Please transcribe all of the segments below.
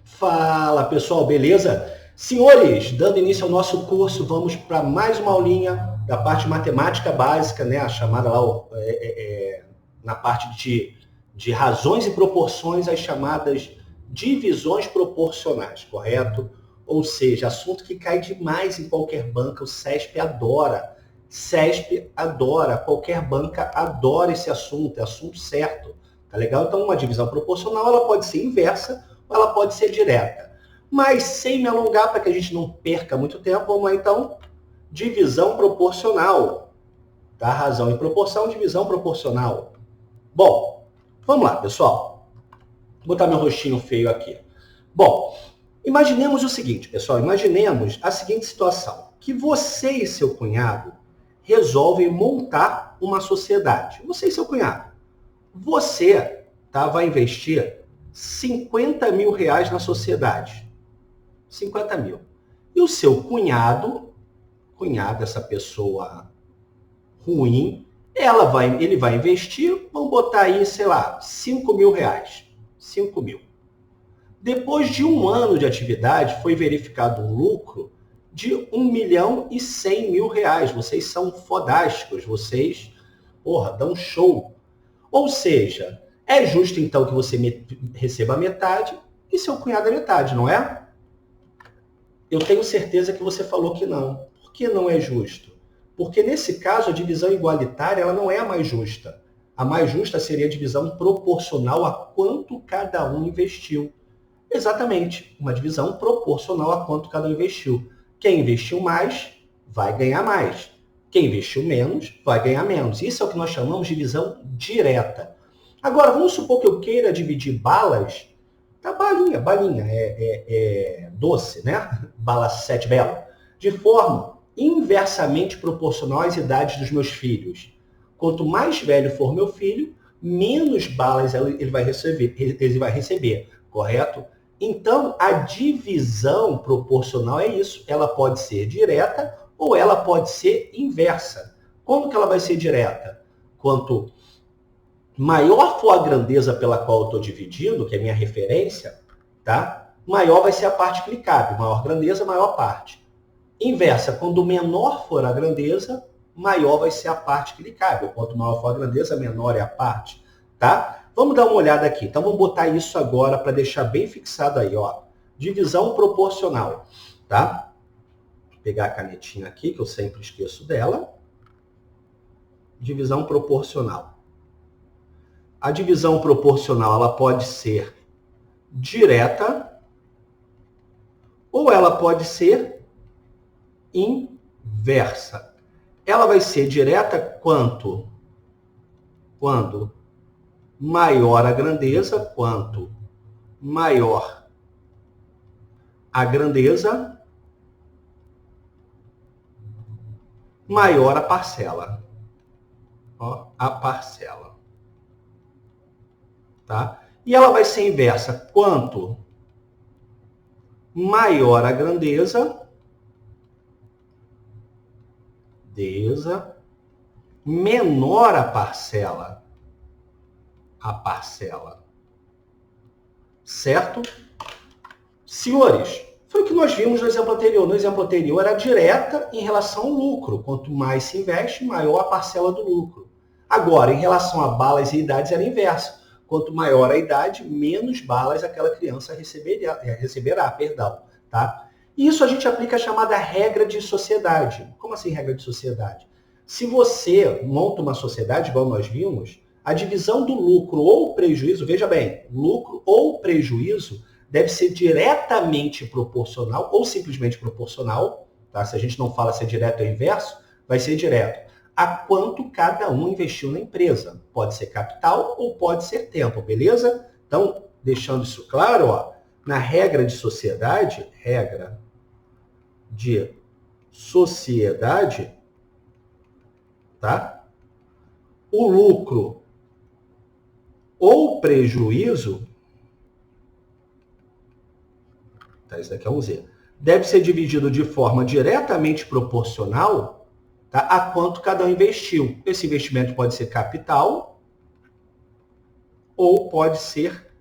Fala pessoal, beleza? Senhores, dando início ao nosso curso, vamos para mais uma aulinha da parte matemática básica, né? A chamada lá na parte de razões e proporções, as chamadas divisões proporcionais, correto? Ou seja, assunto que cai demais em qualquer banca, o CESP adora. CESP adora, qualquer banca adora esse assunto, é assunto certo. Tá legal? Então, uma divisão proporcional ela pode ser inversa ou ela pode ser direta. Mas, sem me alongar, para que a gente não perca muito tempo, vamos lá então, divisão proporcional. Tá? Razão e proporção, divisão proporcional. Bom, vamos lá, pessoal. Vou botar meu rostinho feio aqui. Bom, imaginemos o seguinte, pessoal. Imaginemos a seguinte situação. Que você e seu cunhado resolvem montar uma sociedade. Você e seu cunhado. Você vai investir 50 mil reais na sociedade. 50 mil. E o seu cunhado, essa pessoa ruim, ele vai investir, vamos botar aí, sei lá, 5 mil reais. 5 mil. Depois de um ano de atividade, foi verificado um lucro de 1 milhão e 100 mil reais. Vocês são fodásticos, vocês, dão show. Ou seja, é justo então que você receba metade e seu cunhado a metade, não é? Eu tenho certeza que você falou que não. Por que não é justo? Porque nesse caso a divisão igualitária ela não é a mais justa. A mais justa seria a divisão proporcional a quanto cada um investiu. Exatamente, uma divisão proporcional a quanto cada um investiu. Quem investiu mais vai ganhar mais. Quem investiu menos vai ganhar menos. Isso é o que nós chamamos de divisão direta. Agora, vamos supor que eu queira dividir balas. Tá, balinha, doce, né? Bala 7 Belo. De forma inversamente proporcional às idades dos meus filhos. Quanto mais velho for meu filho, menos balas ele vai receber, correto? Então, a divisão proporcional é isso. Ela pode ser direta ou ela pode ser inversa. Como que ela vai ser direta? Quanto maior for a grandeza pela qual eu estou dividindo, que é a minha referência, tá? Maior vai ser a parte que lhe cabe. Maior grandeza, maior parte. Inversa, quando menor for a grandeza, maior vai ser a parte que lhe cabe. Quanto maior for a grandeza, menor é a parte, tá? Vamos dar uma olhada aqui. Então, vamos botar isso agora para deixar bem fixado aí, ó. Divisão proporcional, tá? Vou pegar a canetinha aqui, que eu sempre esqueço dela. Divisão proporcional. A divisão proporcional ela pode ser direta ou ela pode ser inversa. Ela vai ser direta quando maior a grandeza, quanto maior a grandeza, maior a parcela. Ó, a parcela. Tá? E ela vai ser inversa. Quanto maior a grandeza, menor a parcela. Certo? Senhores, foi o que nós vimos no exemplo anterior. No exemplo anterior era direta em relação ao lucro. Quanto mais se investe, maior a parcela do lucro. Agora, em relação a balas e idades, era inverso. Quanto maior a idade, menos balas aquela criança receberá. Tá? E isso a gente aplica a chamada regra de sociedade. Como assim regra de sociedade? Se você monta uma sociedade, igual nós vimos, a divisão do lucro ou prejuízo, veja bem, lucro ou prejuízo deve ser diretamente proporcional ou simplesmente proporcional, tá? Se a gente não fala se é direto ou inverso, vai ser direto a quanto cada um investiu na empresa. Pode ser capital ou pode ser tempo, beleza? Então, deixando isso claro, ó, na regra de sociedade, tá? O lucro ou prejuízo, tá? Isso daqui é um Z, deve ser dividido de forma diretamente proporcional, tá, a quanto cada um investiu. Esse investimento pode ser capital ou pode ser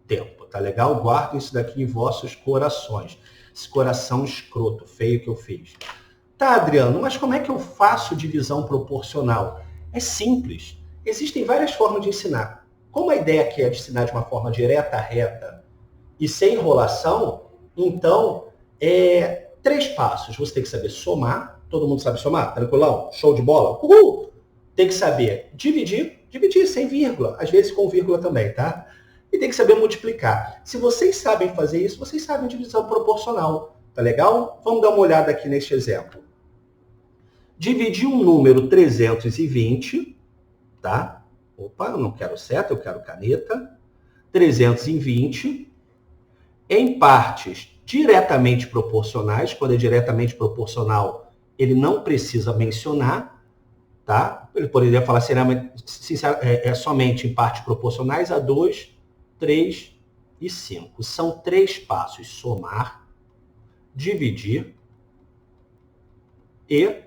tempo. tá legal? Guardem isso daqui em vossos corações. Esse coração escroto, feio que eu fiz. Tá, Adriano, mas como é que eu faço divisão proporcional? É simples. Existem várias formas de ensinar. Como a ideia aqui é de ensinar de uma forma direta, reta e sem enrolação, então, 3 passos. Você tem que saber somar. Todo mundo sabe somar? Tranquilão? Show de bola? Uhul! Tem que saber dividir sem vírgula, às vezes com vírgula também, tá? E tem que saber multiplicar. Se vocês sabem fazer isso, vocês sabem divisão proporcional. Tá legal? Vamos dar uma olhada aqui neste exemplo. Dividir um número 320, tá? Opa, eu não quero seta, eu quero caneta. 320 em partes diretamente proporcionais. Quando é diretamente proporcional, ele não precisa mencionar, tá? Ele poderia falar somente em partes proporcionais a 2, 3 e 5. São 3 passos: somar, dividir e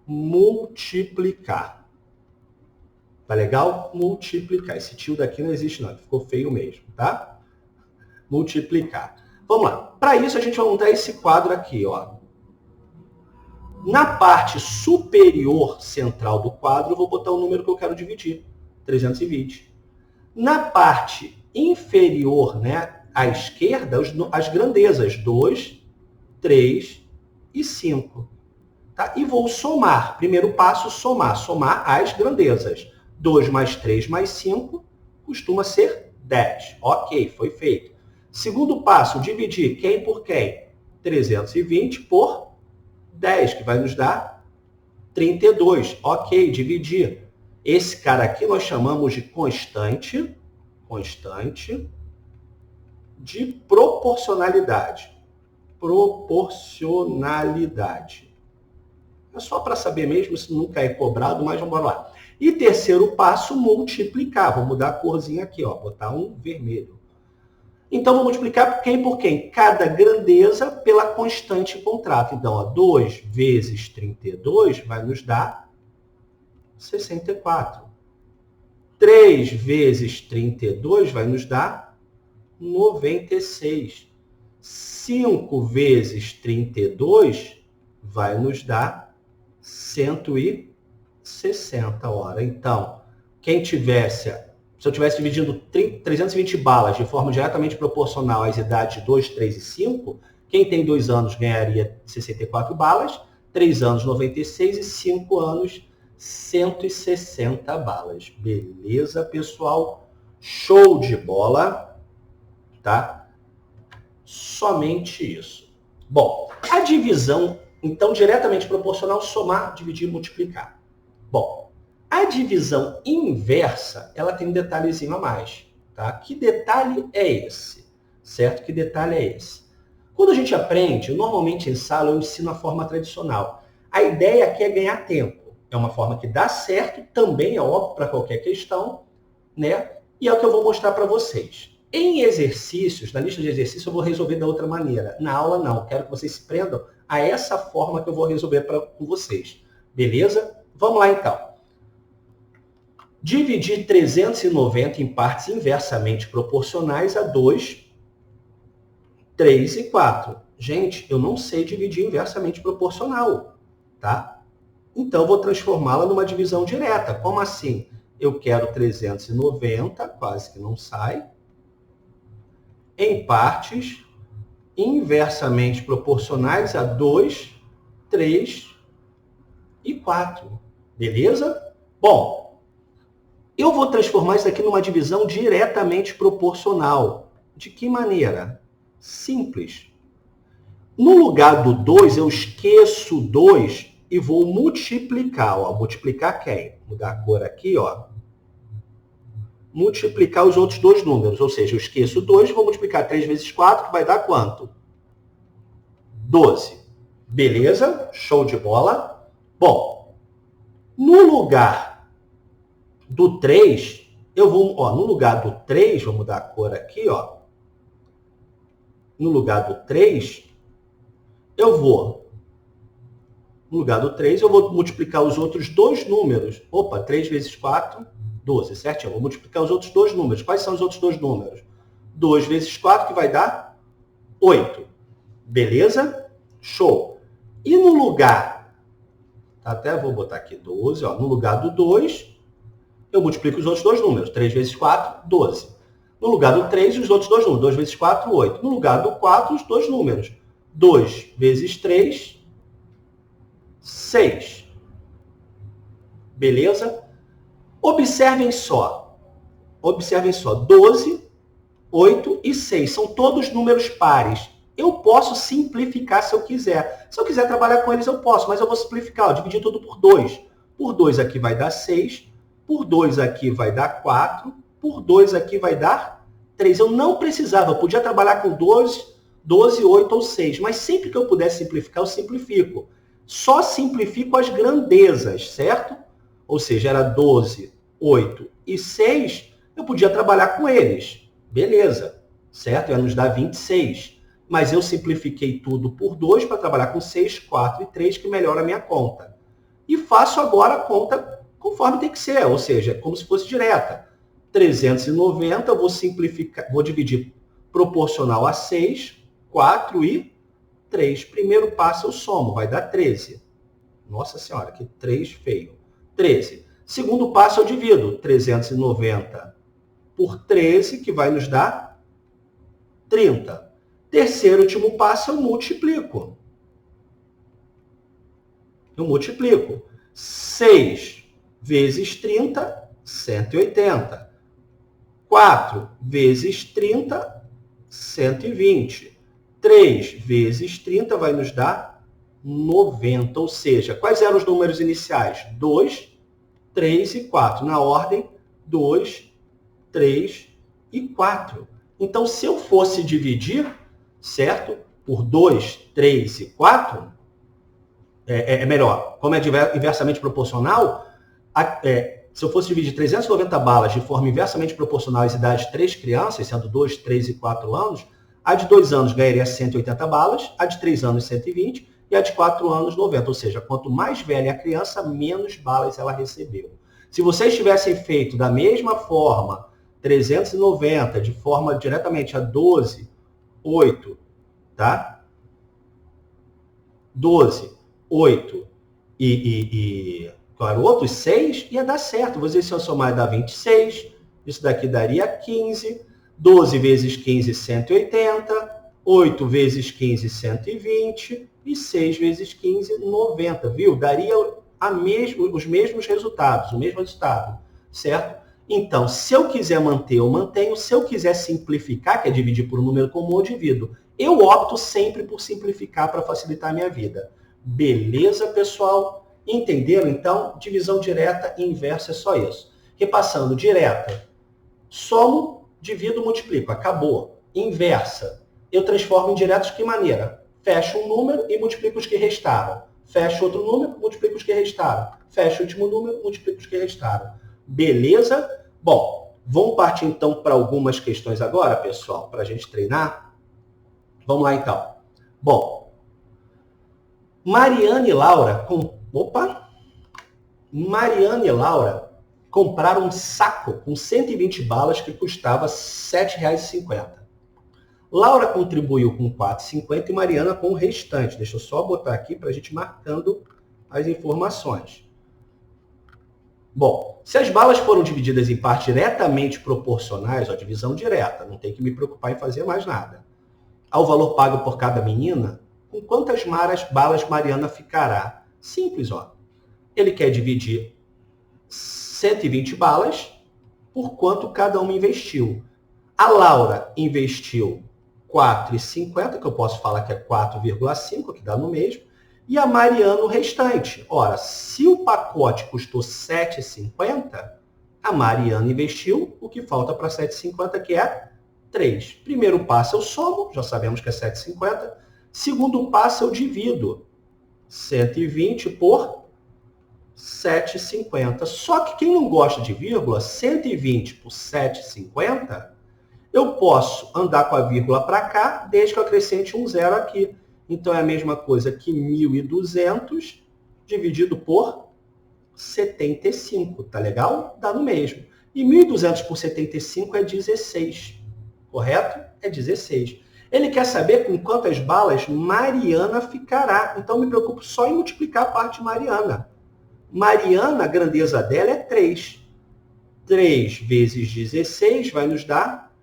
multiplicar. Tá legal? Multiplicar. Esse tio daqui não existe não, ficou feio mesmo, tá? Multiplicar. Vamos lá. Para isso a gente vai montar esse quadro aqui, ó. Na parte superior central do quadro, eu vou botar o número que eu quero dividir, 320. Na parte inferior, né, à esquerda, as grandezas, 2, 3 e 5. Tá? E vou somar. Primeiro passo, somar. Somar as grandezas. 2 mais 3 mais 5 costuma ser 10. Ok, foi feito. Segundo passo, dividir quem por quem? 320 por 10, que vai nos dar 32. Ok, dividir. Esse cara aqui nós chamamos de constante de proporcionalidade. Proporcionalidade. É só para saber mesmo, isso nunca é cobrado, mas vamos lá. E terceiro passo, multiplicar. Vou mudar a corzinha aqui, ó, botar um vermelho. Então, vou multiplicar quem por quem? Cada grandeza pela constante contrato. Então, ó, 2 vezes 32 vai nos dar 64. 3 vezes 32 vai nos dar 96. 5 vezes 32 vai nos dar 160 horas. Então, se eu tivesse dividindo 320 balas de forma diretamente proporcional às idades de 2, 3 e 5, quem tem 2 anos ganharia 64 balas, 3 anos 96 e 5 anos 160 balas. Beleza, pessoal? Show de bola, tá? Somente isso. Bom, a divisão, então, diretamente proporcional, somar, dividir e multiplicar. Bom, a divisão inversa, ela tem um detalhezinho a mais, tá? Que detalhe é esse? Certo? Que detalhe é esse? Quando a gente aprende, normalmente em sala eu ensino a forma tradicional. A ideia aqui é ganhar tempo. É uma forma que dá certo, também é óbvio para qualquer questão, né? E é o que eu vou mostrar para vocês. Em exercícios, na lista de exercícios, eu vou resolver da outra maneira. Na aula, não. Quero que vocês se prendam a essa forma que eu vou resolver com vocês. Beleza? Vamos lá, então. Dividir 390 em partes inversamente proporcionais a 2, 3 e 4. Gente, eu não sei dividir inversamente proporcional, tá? Então, eu vou transformá-la numa divisão direta. Como assim? Eu quero 390, quase que não sai, em partes inversamente proporcionais a 2, 3 e 4. Beleza? Bom, eu vou transformar isso aqui numa divisão diretamente proporcional. De que maneira? Simples. No lugar do 2, eu esqueço o 2 e vou multiplicar. Ó. Multiplicar quem? Vou mudar a cor aqui, ó. Multiplicar os outros dois números. Ou seja, eu esqueço o 2, vou multiplicar 3 vezes 4, que vai dar quanto? 12. Beleza? Show de bola. Bom, no lugar do 3, eu vou, ó, no lugar do 3, vou mudar a cor aqui, ó. No lugar do 3, eu vou multiplicar os outros dois números. Opa, 3 vezes 4, 12, certinho. Eu vou multiplicar os outros dois números. Quais são os outros dois números? 2 vezes 4, que vai dar 8. Beleza? Show. E no lugar, até vou botar aqui 12, ó, no lugar do 2, eu multiplico os outros dois números. 3 vezes 4, 12. No lugar do 3, os outros dois números. 2 vezes 4, 8. No lugar do 4, os dois números. 2 vezes 3, 6. Beleza? Observem só. Observem só. 12, 8 e 6. São todos números pares. Eu posso simplificar se eu quiser. Se eu quiser trabalhar com eles, eu posso. Mas eu vou simplificar. Dividir tudo por 2. Por 2 aqui vai dar 6. Por 2 aqui vai dar 4. Por 2 aqui vai dar 3. Eu não precisava. Eu podia trabalhar com 12, 8 ou 6. Mas sempre que eu puder simplificar, eu simplifico. Só simplifico as grandezas, certo? Ou seja, era 12, 8 e 6. Eu podia trabalhar com eles. Beleza. Certo? Ia nos dar 26. Mas eu simplifiquei tudo por 2 para trabalhar com 6, 4 e 3, que melhora a minha conta. E faço agora a conta conforme tem que ser, ou seja, como se fosse direta. 390, eu vou simplificar, vou dividir proporcional a 6, 4 e 3. Primeiro passo eu somo, vai dar 13. Nossa Senhora, que 3 feio. 13. Segundo passo eu divido 390 por 13, que vai nos dar 30. Terceiro e último passo, eu multiplico. Eu multiplico. 6 vezes 30, 180. 4 vezes 30, 120. 3 vezes 30 vai nos dar 90. Ou seja, quais eram os números iniciais? 2, 3 e 4. Na ordem, 2, 3 e 4. Então, se eu fosse dividir, certo? Por 2, 3 e 4, é melhor. Como é inversamente proporcional, se eu fosse dividir 390 balas de forma inversamente proporcional às idades de 3 crianças, sendo 2, 3 e 4 anos, a de 2 anos ganharia 180 balas, a de 3 anos 120 e a de 4 anos 90. Ou seja, quanto mais velha a criança, menos balas ela recebeu. Se vocês tivessem feito da mesma forma 390 de forma diretamente a 12, 8, tá? 12, 8 qual era o outro? 6, ia dar certo. Vocês, se eu somar, dá 26. Isso daqui daria 15. 12 vezes 15, 180. 8 vezes 15, 120. E 6 vezes 15, 90. Viu? Daria os mesmos resultados, o mesmo resultado. Certo? Então, se eu quiser manter, eu mantenho. Se eu quiser simplificar, que é dividir por um número comum, eu divido. Eu opto sempre por simplificar para facilitar a minha vida. Beleza, pessoal? Entenderam? Então, divisão direta e inversa é só isso. Repassando, direta. Somo, divido, multiplico. Acabou. Inversa. Eu transformo em diretos de que maneira? Fecho um número e multiplico os que restaram. Fecho outro número, multiplico os que restaram. Fecho o último número, multiplico os que restaram. Beleza? Bom, vamos partir então para algumas questões agora, pessoal, para a gente treinar. Vamos lá então. Bom, Mariana e Laura compraram um saco com 120 balas que custava R$ 7,50. Laura contribuiu com 4,50 e Mariana com o restante. Deixa eu só botar aqui para a gente marcando as informações. Bom, se as balas foram divididas em partes diretamente proporcionais, ó, divisão direta, não tem que me preocupar em fazer mais nada, ao valor pago por cada menina, com quantas balas Mariana ficará? Simples, ó. Ele quer dividir 120 balas por quanto cada uma investiu. A Laura investiu 4,50, que eu posso falar que é 4,5, que dá no mesmo, e a Mariana o restante. Ora, se o pacote custou 7,50, a Mariana investiu o que falta para 7,50, que é 3. Primeiro passo eu somo, já sabemos que é 7,50. Segundo passo eu divido 120 por 7,50. Só que quem não gosta de vírgula, 120 por 7,50, eu posso andar com a vírgula para cá, desde que eu acrescente um zero aqui. Então é a mesma coisa que 1.200 dividido por 75, tá legal? Dá no mesmo. E 1.200 por 75 é 16. correto? É 16. Ele quer saber com quantas balas Mariana ficará. Então, me preocupo só em multiplicar a parte de Mariana. Mariana, a grandeza dela é 3. 3 vezes 16 vai nos dar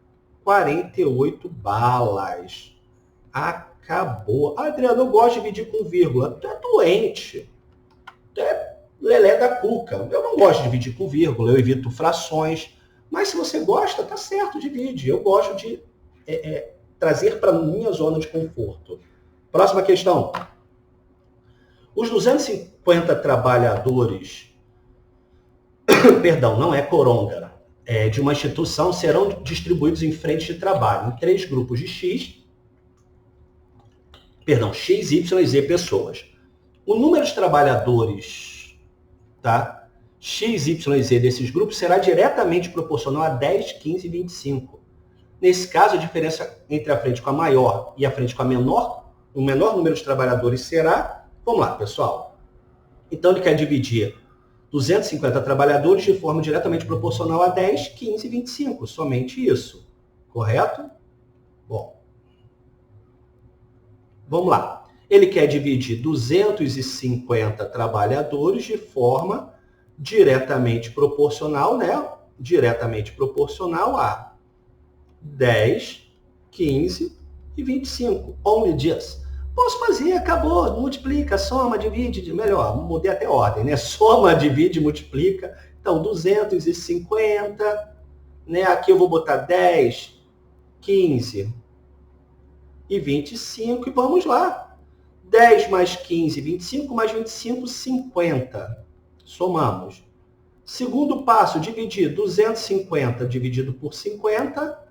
48 balas. Acabou. Adriano, eu gosto de dividir com vírgula. Tu é doente. Tu é lelé da cuca. Eu não gosto de dividir com vírgula. Eu evito frações. Mas se você gosta, tá certo, divide. Eu gosto de trazer para minha zona de conforto. Próxima questão. Os 250 trabalhadores, perdão, não é coronga, de uma instituição serão distribuídos em frente de trabalho em 3 grupos de X, Y e Z pessoas. O número de trabalhadores, tá? X, Y e Z desses grupos será diretamente proporcional a 10, 15 e 25. Nesse caso, a diferença entre a frente com a maior e a frente com a menor, o menor número de trabalhadores será... Vamos lá, pessoal. Então, ele quer dividir 250 trabalhadores de forma diretamente proporcional a 10, 15 e 25. Somente isso. Correto? Bom. Vamos lá. Ele quer dividir 250 trabalhadores de forma diretamente proporcional, né? Diretamente proporcional a 10, 15 e 25. Only just. Posso fazer, acabou, multiplica, soma, divide, melhor, mudei até a ordem, né? Soma, divide, multiplica. Então, 250, né? Aqui eu vou botar 10, 15 e 25 e vamos lá. 10 mais 15, 25 mais 25, 50. Somamos. Segundo passo, dividir 250 dividido por 50.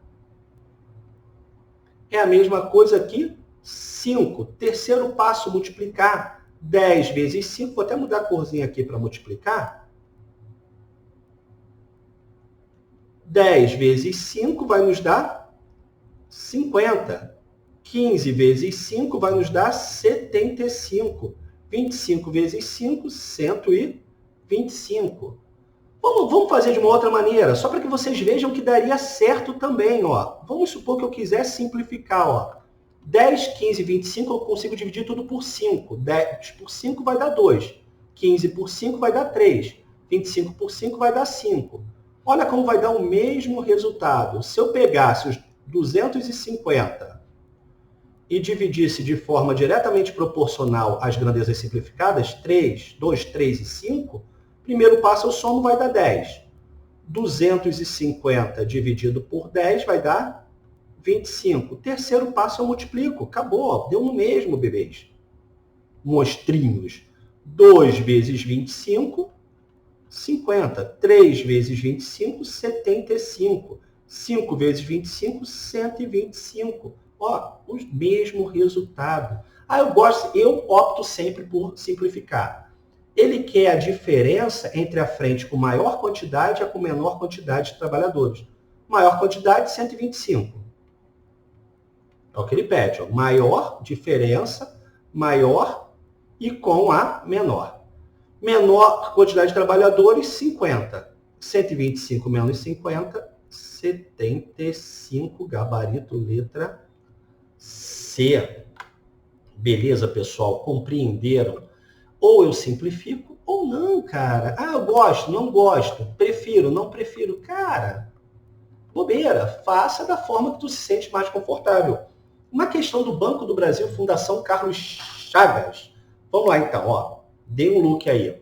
É a mesma coisa aqui. 5. Terceiro passo, multiplicar 10 vezes 5. Vou até mudar a corzinha aqui para multiplicar. 10 vezes 5 vai nos dar 50. 15 vezes 5 vai nos dar 75. 25 vezes 5, 125. Vamos fazer de uma outra maneira, só para que vocês vejam que daria certo também. Ó. Vamos supor que eu quiser simplificar. Ó. 10, 15, 25 eu consigo dividir tudo por 5. 10 por 5 vai dar 2. 15 por 5 vai dar 3. 25 por 5 vai dar 5. Olha como vai dar o mesmo resultado. Se eu pegasse os 250 e dividisse de forma diretamente proporcional às grandezas simplificadas, 3, 2, 3 e 5, primeiro passo eu somo, vai dar 10. 250 dividido por 10 vai dar 25. Terceiro passo eu multiplico. Acabou. Deu no mesmo, bebês. Mostrinhos. 2 vezes 25, 50. 3 vezes 25, 75. 5 vezes 25, 125. Ó, o mesmo resultado. Eu opto sempre por simplificar. Ele quer a diferença entre a frente com maior quantidade e a com menor quantidade de trabalhadores. Maior quantidade, 125. É o que ele pede. Ó. Maior diferença, maior e com a menor. Menor quantidade de trabalhadores, 50. 125 menos 50, 75, gabarito, letra C. Beleza, pessoal? Compreenderam? Ou eu simplifico, ou não, cara. Ah, eu gosto, não gosto. Prefiro, não prefiro. Cara, bobeira. Faça da forma que tu se sente mais confortável. Uma questão do Banco do Brasil, Fundação Carlos Chagas. Vamos lá, então. Ó. Dê um look aí.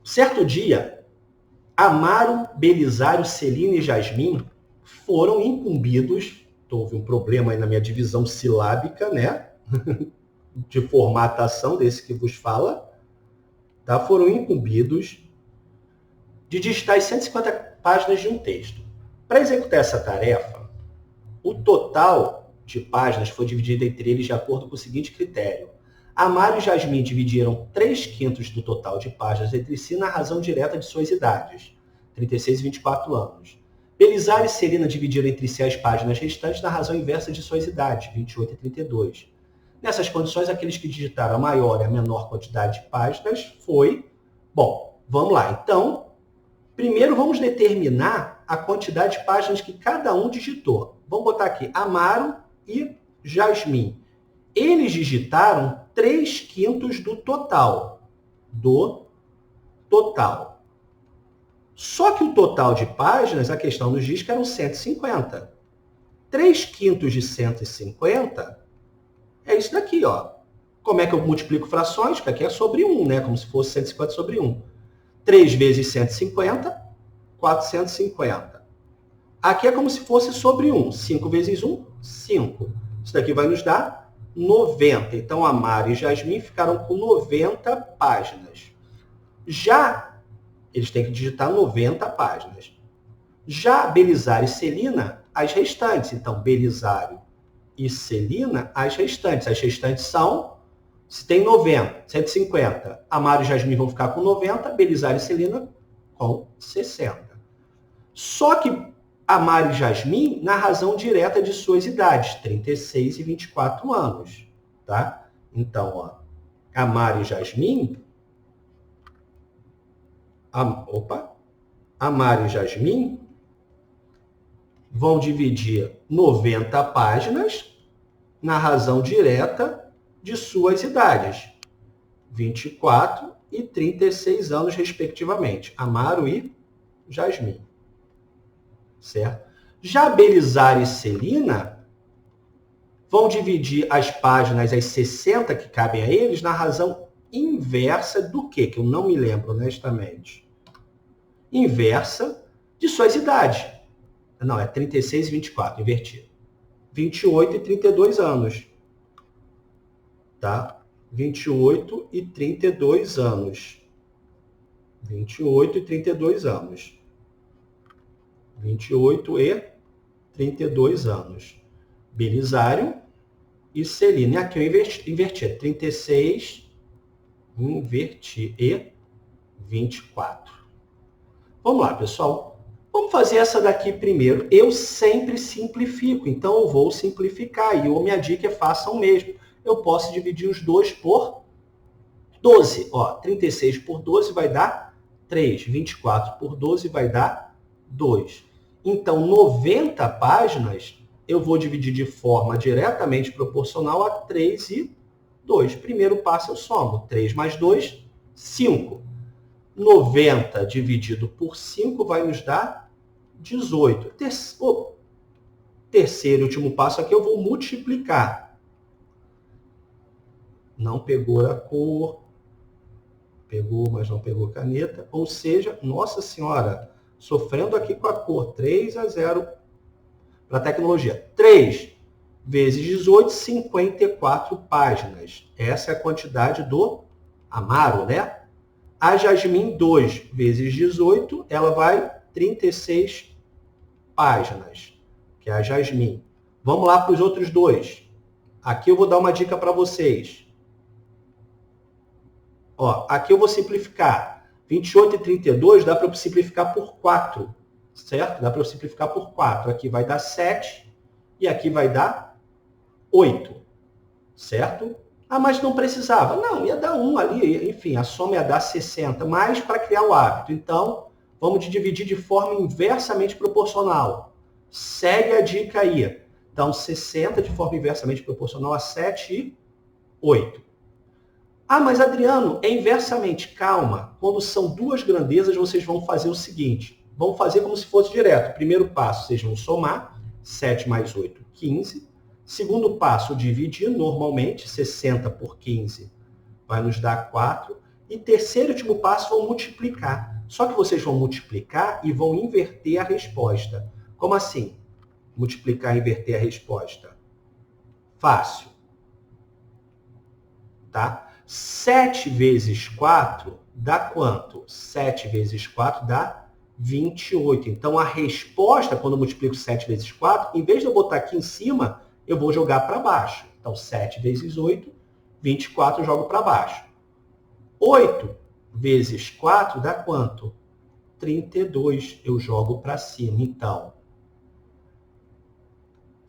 Certo dia, Amaro, Belisário, Celina e Jasmin foram incumbidos. Houve um problema aí na minha divisão silábica, né? De formatação desse que vos fala. Tá? Foram incumbidos de digitar as 150 páginas de um texto. Para executar essa tarefa, o total de páginas foi dividido entre eles de acordo com o seguinte critério. Amaro e Jasmin dividiram 3/5 do total de páginas entre si na razão direta de suas idades, 36 e 24 anos. Belisário e Celina dividiram entre si as páginas restantes na razão inversa de suas idades, 28 e 32. Nessas condições, aqueles que digitaram a maior e a menor quantidade de páginas foi... Bom, vamos lá. Então, primeiro vamos determinar a quantidade de páginas que cada um digitou. Vamos botar aqui, Amaro e Jasmin. Eles digitaram 3/5 do total. Só que o total de páginas, a questão nos diz que eram 150. 3/5 de 150 é isso daqui, ó. Como é que eu multiplico frações? Que aqui é sobre 1, né? Como se fosse 150 sobre 1. 3 vezes 150, 450. Aqui é como se fosse sobre 1. 5 vezes 1, 5. Isso daqui vai nos dar 90. Então, Amaro e Jasmin ficaram com 90 páginas. Já, eles têm que digitar 90 páginas. Já Belisário e Celina, as restantes. Então, Belisário e Celina, as restantes. As restantes são, se tem 90, 150, Amaro e Jasmin vão ficar com 90, Belisário e Celina com 60. Só que Amaro e Jasmin, na razão direta de suas idades, 36 e 24 anos. Tá? Então, ó, Amaro e Jasmin... Amaro e Jasmin vão dividir 90 páginas na razão direta de suas idades, 24 e 36 anos, respectivamente. Amaro e Jasmin. Certo? Já Belisário e Celina vão dividir as páginas, as 60 que cabem a eles, na razão inversa do quê? Que eu não me lembro honestamente. Inversa de suas idades. Não, é 36 e 24, invertido. 28 e 32 anos. Tá? 28 e 32 anos. 28 e 32 anos. 28 e 32 anos. Belisário e Celina. E aqui eu inverti. 36, inverti e 24. Vamos lá, pessoal. Vamos fazer essa daqui primeiro. Eu sempre simplifico, então eu vou simplificar. E a minha dica é façam o mesmo. Eu posso dividir os dois por 12. Ó, 36 por 12 vai dar 3. 24 por 12 vai dar 2. Então, 90 páginas eu vou dividir de forma diretamente proporcional a 3 e 2. Primeiro passo eu somo. 3 mais 2, 5. 90 dividido por 5 vai nos dar 18. Terceiro e último passo aqui eu vou multiplicar. Não pegou a cor. Pegou, mas não pegou a caneta. Ou seja, Nossa Senhora, sofrendo aqui com a cor. 3-0 para a tecnologia. 3 vezes 18, 54 páginas. Essa é a quantidade do Amaro, né? A Jasmin, 2 vezes 18, ela vai 36 páginas, que é a Jasmin. Vamos lá para os outros dois. Aqui eu vou dar uma dica para vocês. Ó, aqui eu vou simplificar. 28 e 32 dá para eu simplificar por 4, certo? Dá para eu simplificar por 4. Aqui vai dar 7 e aqui vai dar 8, certo? Ah, mas não precisava. Não, ia dar 1 ali, enfim, a soma ia dar 60, mas para criar o hábito. Então, vamos dividir de forma inversamente proporcional. Segue a dica aí. Então, 60 de forma inversamente proporcional a 7 e 8. Ah, mas Adriano, é inversamente. Calma. Quando são duas grandezas, vocês vão fazer o seguinte. Vão fazer como se fosse direto. Primeiro passo, vocês vão somar. 7 mais 8, 15. Segundo passo, dividir normalmente, 60 por 15 vai nos dar 4. E terceiro e último passo, vão multiplicar. Só que vocês vão multiplicar e vão inverter a resposta. Como assim? Multiplicar e inverter a resposta? Fácil. Tá? 7 vezes 4 dá quanto? 7 vezes 4 dá 28. Então, a resposta, quando eu multiplico 7 vezes 4, em vez de eu botar aqui em cima, eu vou jogar para baixo. Então, 7 vezes 8, 24 eu jogo para baixo. 8 vezes 4 dá quanto? 32 eu jogo para cima. Então,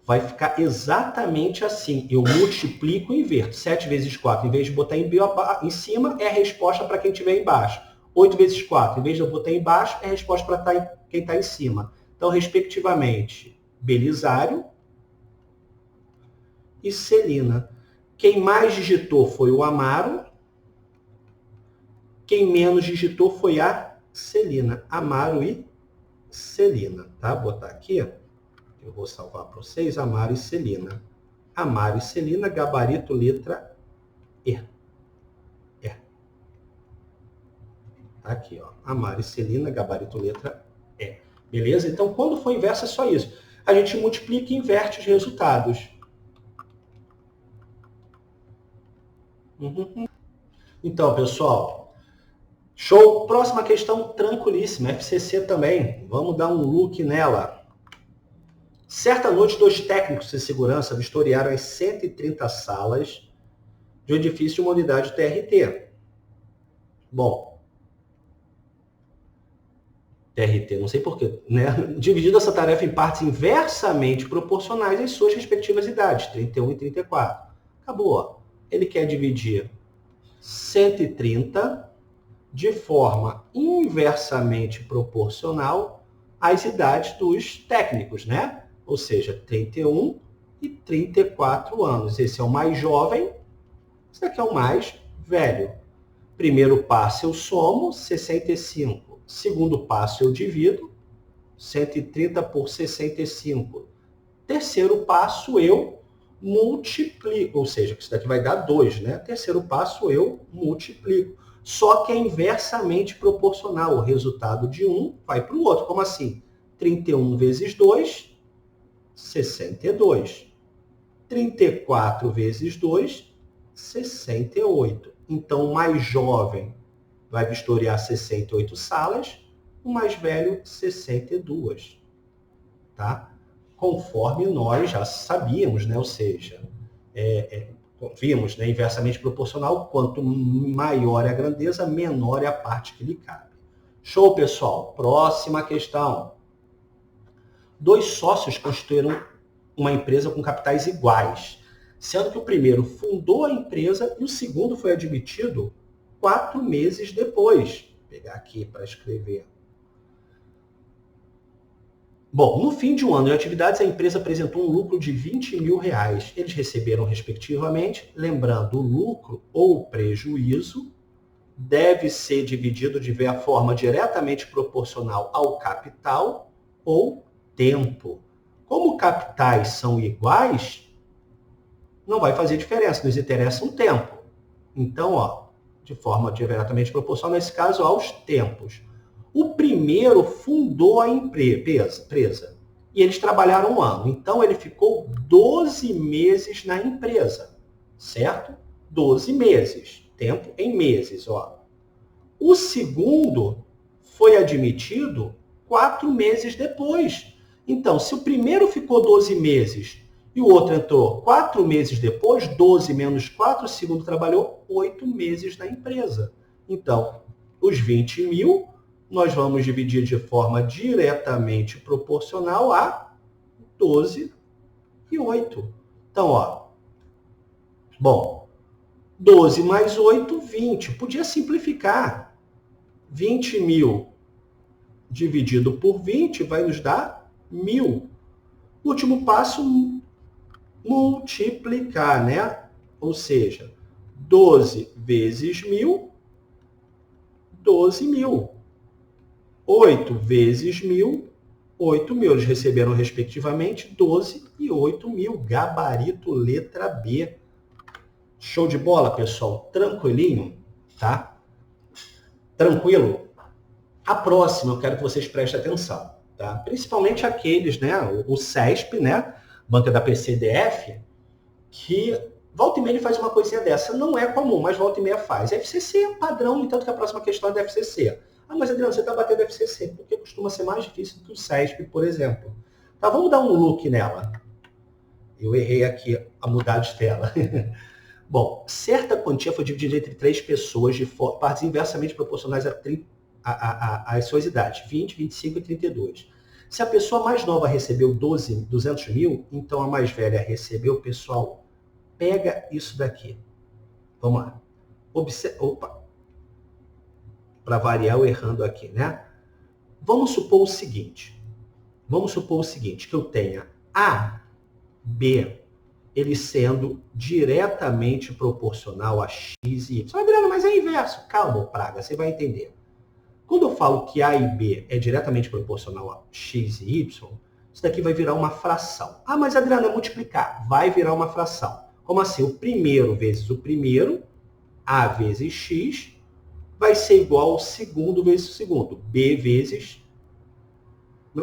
vai ficar exatamente assim. Eu multiplico e inverto. 7 vezes 4, em vez de botar em cima, é a resposta para quem estiver embaixo. 8 vezes 4, em vez de eu botar embaixo, é a resposta para quem está em cima. Então, respectivamente, Belisário e Celina. Quem mais digitou foi o Amaro. Quem menos digitou foi a Celina. Amaro e Celina. Tá? Vou botar aqui. Eu vou salvar para vocês. Amaro e Celina. Amaro e Celina, gabarito letra E. Tá aqui, ó. Amaro e Celina, gabarito letra E. Beleza? Então, quando for inverso, é só isso. A gente multiplica e inverte os resultados. Então, pessoal, show. Próxima questão tranquilíssima, FCC também. Vamos dar um look nela. Certa noite, 2 técnicos de segurança vistoriaram as 130 salas de um edifício de uma unidade TRT. Bom, TRT, não sei porquê, né? Dividindo essa tarefa em partes inversamente proporcionais às suas respectivas idades, 31 e 34. Acabou, ó. Ele quer dividir 130 de forma inversamente proporcional às idades dos técnicos, né? Ou seja, 31 e 34 anos. Esse é o mais jovem, esse daqui é o mais velho. Primeiro passo eu somo, 65. Segundo passo eu divido, 130 por 65. Terceiro passo eu multiplico, ou seja, isso daqui vai dar 2, né? Terceiro passo eu multiplico. Só que é inversamente proporcional. O resultado de um vai para o outro. Como assim? 31 vezes 2, 62. 34 vezes 2, 68. Então, o mais jovem vai vistoriar 68 salas, o mais velho, 62. Tá? Conforme nós já sabíamos, né? Ou seja, vimos, né? Inversamente proporcional, quanto maior é a grandeza, menor é a parte que lhe cabe. Show, pessoal? Próxima questão. 2 sócios constituíram uma empresa com capitais iguais, sendo que o primeiro fundou a empresa e o segundo foi admitido 4 meses depois. Vou pegar aqui para escrever. Bom, no fim de um ano de atividades, a empresa apresentou um lucro de R$20 mil. Eles receberam, respectivamente, lembrando, o lucro ou o prejuízo deve ser dividido de forma diretamente proporcional ao capital ou tempo. Como capitais são iguais, não vai fazer diferença, nos interessa um tempo. Então, ó, de forma diretamente proporcional, nesse caso, aos tempos. O primeiro fundou a empresa e eles trabalharam 1 ano. Então, ele ficou 12 meses na empresa, certo? 12 meses, tempo em meses. Ó. O segundo foi admitido 4 meses depois. Então, se o primeiro ficou 12 meses e o outro entrou 4 meses depois, 12 menos 4, o segundo trabalhou 8 meses na empresa. Então, os 20 mil nós vamos dividir de forma diretamente proporcional a 12 e 8. Então, ó, bom, 12 mais 8, 20. Podia simplificar. 20 mil dividido por 20 vai nos dar 1.000. Último passo, multiplicar, né? Ou seja, 12 vezes 1.000, 12 mil. 8 vezes 1.000, 8 mil. Eles receberam, respectivamente, 12 e 8 mil. Gabarito letra B. Show de bola, pessoal? Tranquilinho? Tá? Tranquilo? A próxima, eu quero que vocês prestem atenção. Tá? Principalmente aqueles, né? O CESP, né? Banca da PCDF, que volta e meia ele faz uma coisinha dessa. Não é comum, mas volta e meia faz. FCC é padrão, no entanto que a próxima questão é da FCC. Ah, mas Adriano, você está batendo FCC, porque costuma ser mais difícil do que o CESP, por exemplo. Tá, vamos dar um look nela. Eu errei aqui a mudar de tela. Bom, certa quantia foi dividida entre 3 pessoas de partes inversamente proporcionais às suas idades, 20, 25 e 32. Se a pessoa mais nova recebeu 200 mil, então a mais velha recebeu, pessoal, pega isso daqui. Vamos lá. Opa. Para variar, eu errando aqui, né? Vamos supor o seguinte. vamos supor o seguinte, que eu tenha A, B, ele sendo diretamente proporcional a x e y. Adriano, mas é inverso. Calma, Praga, você vai entender. Quando eu falo que A e B é diretamente proporcional a x e y, isso daqui vai virar uma fração. Ah, mas Adriano, é multiplicar. Vai virar uma fração. Como assim? O primeiro vezes o primeiro, A vezes x, vai ser igual ao segundo vezes o segundo. B vezes...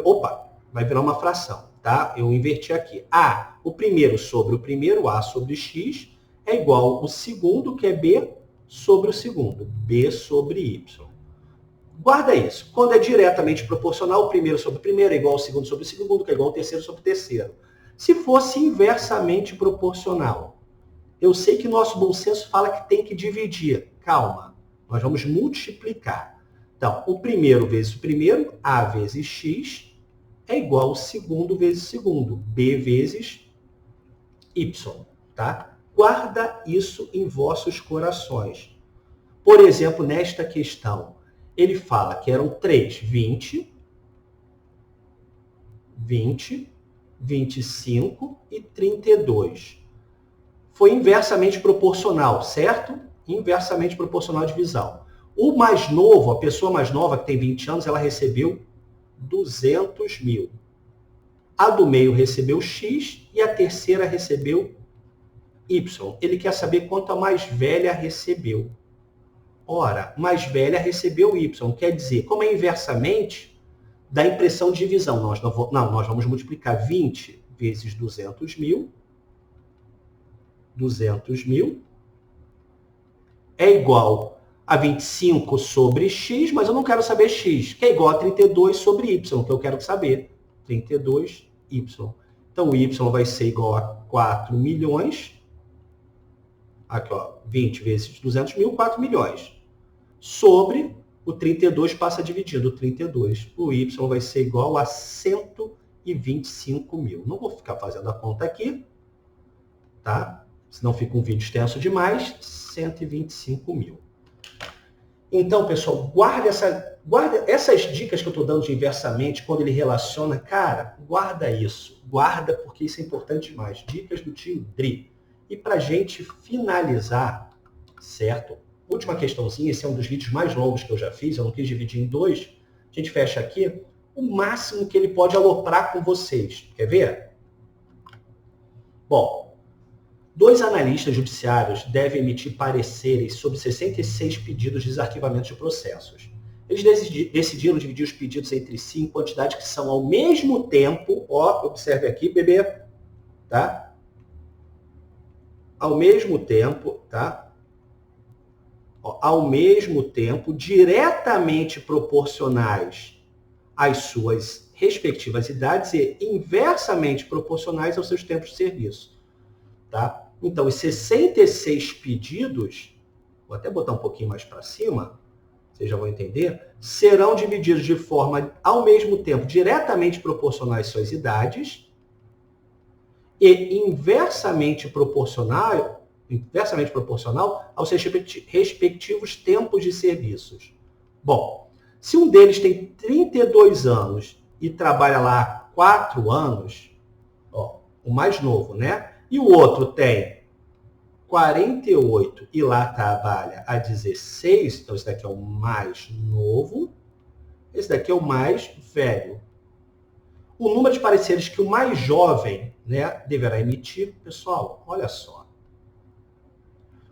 Opa, vai virar uma fração, tá? Eu inverti aqui. A, o primeiro sobre o primeiro, A sobre x, é igual ao segundo, que é B, sobre o segundo. B sobre y. Guarda isso. Quando é diretamente proporcional, o primeiro sobre o primeiro é igual ao segundo sobre o segundo, que é igual ao terceiro sobre o terceiro. Se fosse inversamente proporcional, eu sei que nosso bom senso fala que tem que dividir. Calma, nós vamos multiplicar. Então, o primeiro vezes o primeiro, A vezes x, é igual ao segundo vezes o segundo, B vezes y. Tá? Guarda isso em vossos corações. Por exemplo, nesta questão, ele fala que eram 3, 20, 25 e 32. Foi inversamente proporcional, certo? Inversamente proporcional à divisão. O mais novo, a pessoa mais nova, que tem 20 anos, ela recebeu 200 mil. A do meio recebeu X e a terceira recebeu Y. Ele quer saber quanto a mais velha recebeu. Ora, mais velha recebeu Y. Quer dizer, como é inversamente, dá impressão de divisão. Nós vamos multiplicar 20 vezes 200 mil. 200 mil é igual a 25 sobre x, mas eu não quero saber x, que é igual a 32 sobre y, que eu quero saber. 32y. Então, o y vai ser igual a 4 milhões. Aqui, ó, 20 vezes 200 mil, 4 milhões. Sobre o 32 passa dividido, o 32. O y vai ser igual a 125 mil. Não vou ficar fazendo a conta aqui, tá? Senão fica um vídeo extenso demais. 125 mil. Então, pessoal, guarda essas dicas que eu estou dando de inversamente, quando ele relaciona, cara, guarda isso. Guarda, porque isso é importante demais. Dicas do tio Dri. E para a gente finalizar, certo? Última questãozinha, esse é um dos vídeos mais longos que eu já fiz, eu não quis dividir em dois. A gente fecha aqui o máximo que ele pode aloprar com vocês. Quer ver? Bom, 2 analistas judiciários devem emitir pareceres sobre 66 pedidos de desarquivamento de processos. Eles decidiram dividir os pedidos entre si em quantidades que são ao mesmo tempo, ó, observe aqui, bebê, tá? Ao mesmo tempo, tá? Ó, ao mesmo tempo, diretamente proporcionais às suas respectivas idades e inversamente proporcionais aos seus tempos de serviço. Tá? Então, os 66 pedidos, vou até botar um pouquinho mais para cima, vocês já vão entender, serão divididos de forma, ao mesmo tempo, diretamente proporcional às suas idades e inversamente proporcional aos respectivos tempos de serviços. Bom, se um deles tem 32 anos e trabalha lá há 4 anos, ó, o mais novo, né? E o outro tem 48 e lá trabalha a 16, então esse daqui é o mais novo, esse daqui é o mais velho. O número de pareceres que o mais jovem, né, deverá emitir, pessoal, olha só.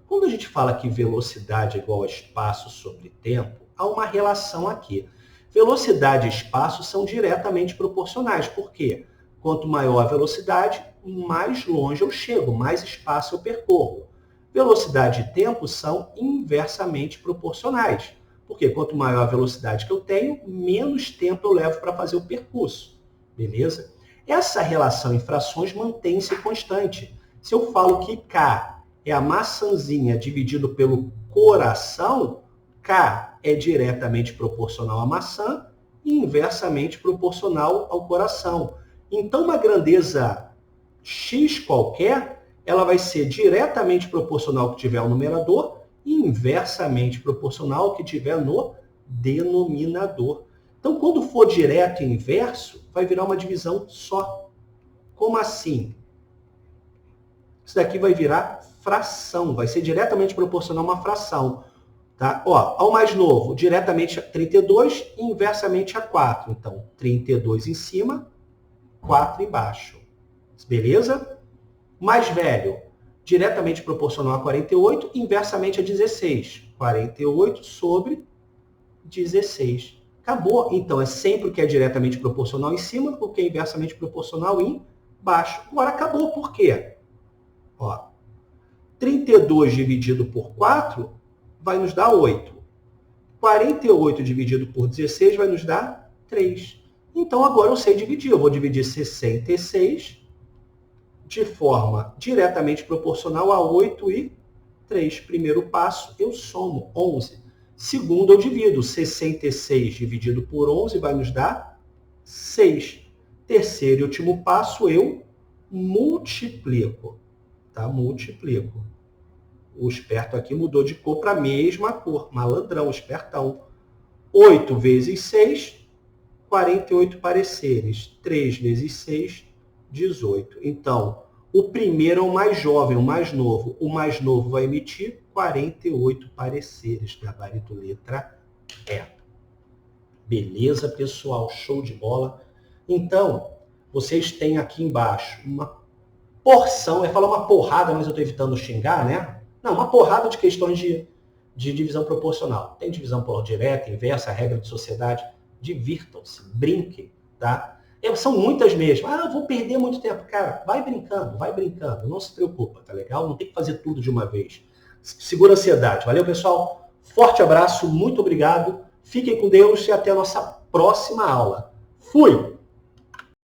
Quando a gente fala que velocidade é igual a espaço sobre tempo, há uma relação aqui. Velocidade e espaço são diretamente proporcionais. Por quê? Quanto maior a velocidade, mais longe eu chego, mais espaço eu percorro. Velocidade e tempo são inversamente proporcionais. Porque quanto maior a velocidade que eu tenho, menos tempo eu levo para fazer o percurso. Beleza? Essa relação em frações mantém-se constante. Se eu falo que K é a maçãzinha dividido pelo coração, K é diretamente proporcional à maçã e inversamente proporcional ao coração. Então, uma grandeza x qualquer, ela vai ser diretamente proporcional ao que tiver no numerador e inversamente proporcional ao que tiver no denominador. Então, quando for direto e inverso, vai virar uma divisão só. Como assim? Isso daqui vai virar fração, vai ser diretamente proporcional a uma fração. Tá? Ó, ao mais novo, diretamente a 32 e inversamente a 4. Então, 32 em cima, 4 embaixo. Beleza? Mais velho, diretamente proporcional a 48, inversamente a 16. 48 sobre 16. Acabou. Então, é sempre o que é diretamente proporcional em cima, o que é inversamente proporcional embaixo. Agora, acabou. Por quê? Ó, 32 dividido por 4 vai nos dar 8. 48 dividido por 16 vai nos dar 3. Então, agora eu sei dividir. Eu vou dividir 66 de forma diretamente proporcional a 8 e 3. Primeiro passo, eu somo 11. Segundo, eu divido. 66 dividido por 11 vai nos dar 6. Terceiro e último passo, eu multiplico. Tá? Multiplico. O esperto aqui mudou de cor para a mesma cor. Malandrão, espertão. 8 vezes 6, 48 pareceres. 3 vezes 6, 18. Então, o primeiro é o mais jovem, o mais novo. O mais novo vai emitir 48 pareceres. Gabarito letra E. Beleza, pessoal? Show de bola. Então, vocês têm aqui embaixo uma porção, eu ia falar uma porrada, mas eu estou evitando xingar, né? Não, uma porrada de questões de divisão proporcional. Tem divisão por direta, inversa, regra de sociedade. Divirtam-se, brinquem, tá? São muitas mesmo. Ah, eu vou perder muito tempo. Cara, vai brincando. Não se preocupa, tá legal? Não tem que fazer tudo de uma vez. Segura a ansiedade. Valeu, pessoal? Forte abraço, muito obrigado. Fiquem com Deus e até a nossa próxima aula. Fui!